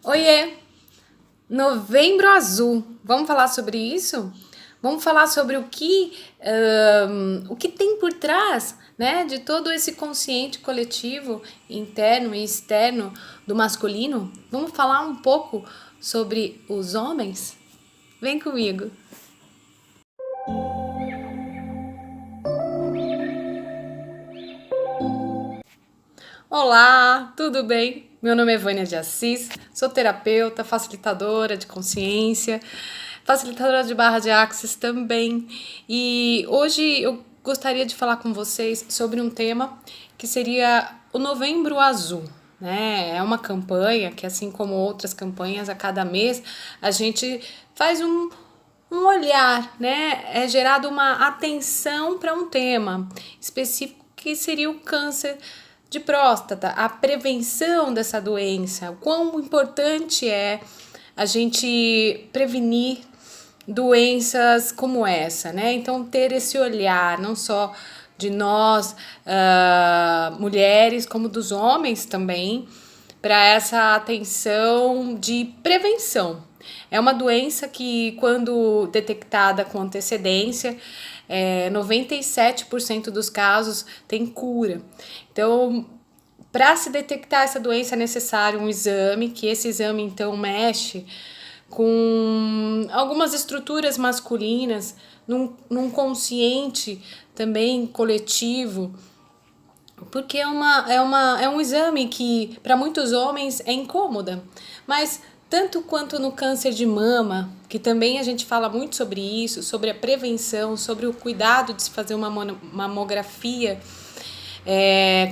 Oiê! Novembro Azul. Vamos falar sobre isso? Vamos falar sobre o que tem por trás, né, de todo esse consciente coletivo interno e externo do masculino? Vamos falar um pouco sobre os homens? Vem comigo! Olá, tudo bem? Meu nome é Vânia de Assis, sou terapeuta, facilitadora de consciência, facilitadora de barra de Axis também. E hoje eu gostaria de falar com vocês sobre um tema que seria o Novembro Azul. Né? É uma campanha que, assim como outras campanhas, a cada mês a gente faz um olhar, né? É gerado uma atenção para um tema específico que seria o câncer de próstata, a prevenção dessa doença, o quão importante é a gente prevenir doenças como essa, né? Então, ter esse olhar, não só de nós, mulheres, como dos homens também, para essa atenção de prevenção. É uma doença que, quando detectada com antecedência, 97% dos casos tem cura. Então, para se detectar essa doença é necessário um exame, que esse exame então mexe com algumas estruturas masculinas, num consciente também coletivo, porque é um exame que para muitos homens é incômoda, mas tanto quanto no câncer de mama, que também a gente fala muito sobre isso, sobre a prevenção, sobre o cuidado de se fazer uma mamografia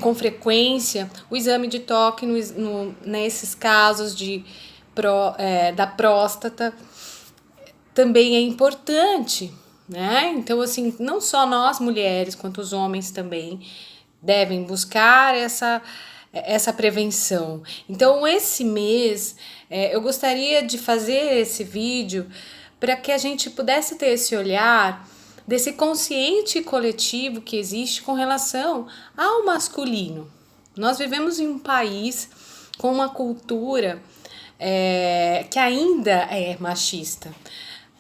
com frequência, o exame de toque nesses casos da próstata também é importante, né? Então, assim, não só nós mulheres, quanto os homens também devem buscar essa prevenção. Então, esse mês, eu gostaria de fazer esse vídeo para que a gente pudesse ter esse olhar desse consciente coletivo que existe com relação ao masculino. Nós vivemos em um país com uma cultura que ainda é machista.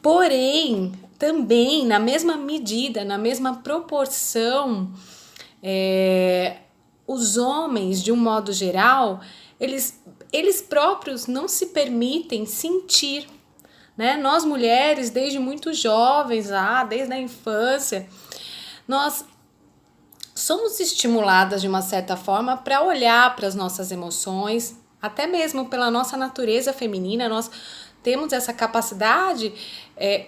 Porém, também, na mesma medida, na mesma proporção, os homens, de um modo geral, eles próprios não se permitem sentir, né? Nós mulheres, desde muito jovens, desde a infância, nós somos estimuladas de uma certa forma para olhar para as nossas emoções, até mesmo pela nossa natureza feminina, nós temos essa capacidade,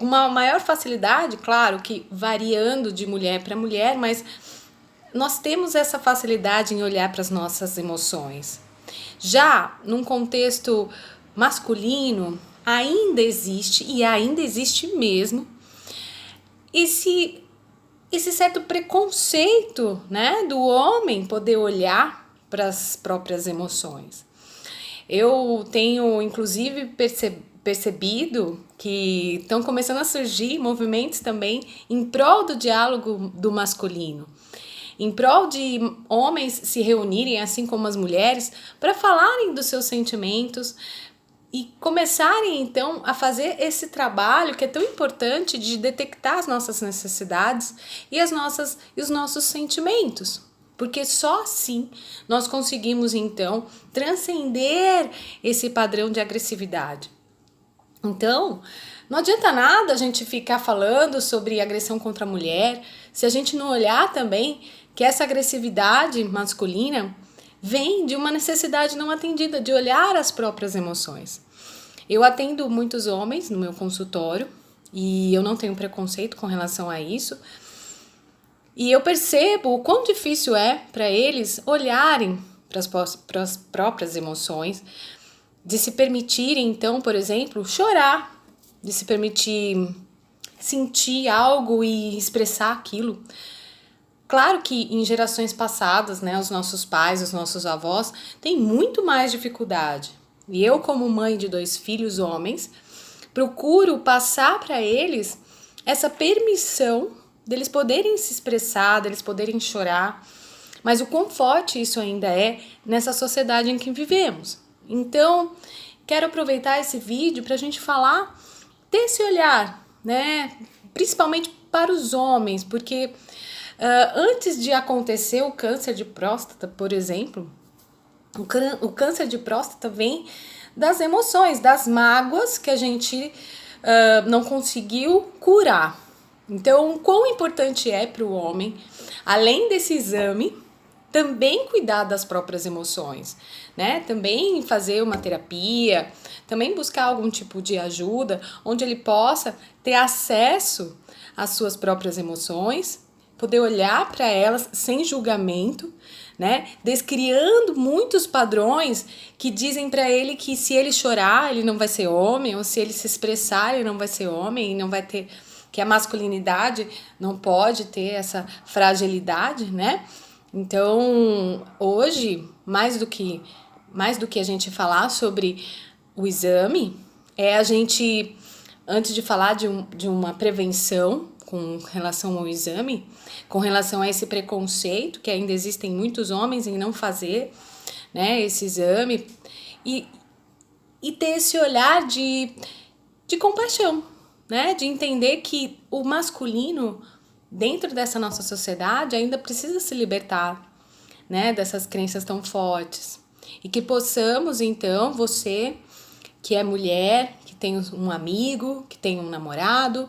uma maior facilidade, claro que variando de mulher para mulher, mas nós temos essa facilidade em olhar para as nossas emoções. Já num contexto masculino, ainda existe, e ainda existe mesmo, esse certo preconceito, né, do homem poder olhar para as próprias emoções. Eu tenho, inclusive, percebido que estão começando a surgir movimentos também em prol do diálogo do masculino, em prol de homens se reunirem, assim como as mulheres, para falarem dos seus sentimentos e começarem então a fazer esse trabalho que é tão importante de detectar as nossas necessidades e os nossos sentimentos. Porque só assim nós conseguimos então transcender esse padrão de agressividade. Então, não adianta nada a gente ficar falando sobre agressão contra a mulher se a gente não olhar também que essa agressividade masculina vem de uma necessidade não atendida, de olhar as próprias emoções. Eu atendo muitos homens no meu consultório e eu não tenho preconceito com relação a isso. E eu percebo o quão difícil é para eles olharem para as próprias emoções, de se permitirem, então, por exemplo, chorar, de se permitir sentir algo e expressar aquilo. Claro que em gerações passadas, né, os nossos pais, os nossos avós têm muito mais dificuldade. E eu, como mãe de 2 filhos homens, procuro passar para eles essa permissão deles poderem se expressar, deles poderem chorar. Mas o quão forte isso ainda é nessa sociedade em que vivemos. Então, quero aproveitar esse vídeo para a gente falar desse olhar, né? Principalmente para os homens, porque antes de acontecer o câncer de próstata, por exemplo, o câncer de próstata vem das emoções, das mágoas que a gente não conseguiu curar. Então, quão importante é para o homem, além desse exame, também cuidar das próprias emoções, né? Também fazer uma terapia, também buscar algum tipo de ajuda, onde ele possa ter acesso às suas próprias emoções, poder olhar para elas sem julgamento, né? Descriando muitos padrões que dizem para ele que se ele chorar, ele não vai ser homem, ou se ele se expressar, ele não vai ser homem, e não vai ter, que a masculinidade não pode ter essa fragilidade, né? Então, hoje, mais do que a gente falar sobre o exame, é a gente, antes de falar de uma prevenção com relação ao exame, com relação a esse preconceito, que ainda existem muitos homens em não fazer, né, esse exame, e ter esse olhar de compaixão, né, de entender que o masculino, dentro dessa nossa sociedade, ainda precisa se libertar, né, dessas crenças tão fortes. E que possamos, então, você que é mulher, que tem um amigo, que tem um namorado,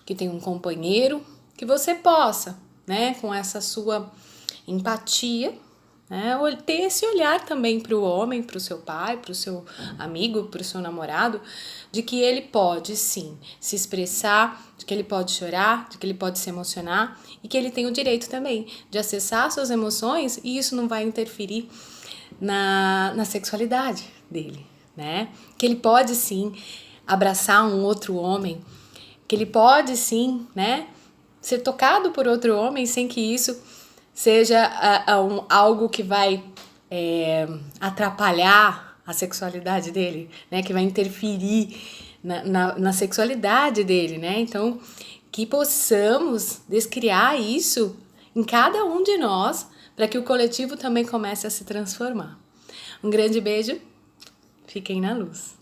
que tem um companheiro, que você possa, né, com essa sua empatia, né, ter esse olhar também para o homem, para o seu pai, para o seu amigo, para o seu namorado, de que ele pode sim se expressar, de que ele pode chorar, de que ele pode se emocionar e que ele tem o direito também de acessar suas emoções, e isso não vai interferir na sexualidade dele, né? Que ele pode sim abraçar um outro homem, que ele pode sim, né, ser tocado por outro homem sem que isso seja algo que vai atrapalhar a sexualidade dele, né, que vai interferir na sexualidade dele, né? Então, que possamos descriar isso em cada um de nós, para que o coletivo também comece a se transformar. Um grande beijo, fiquem na luz.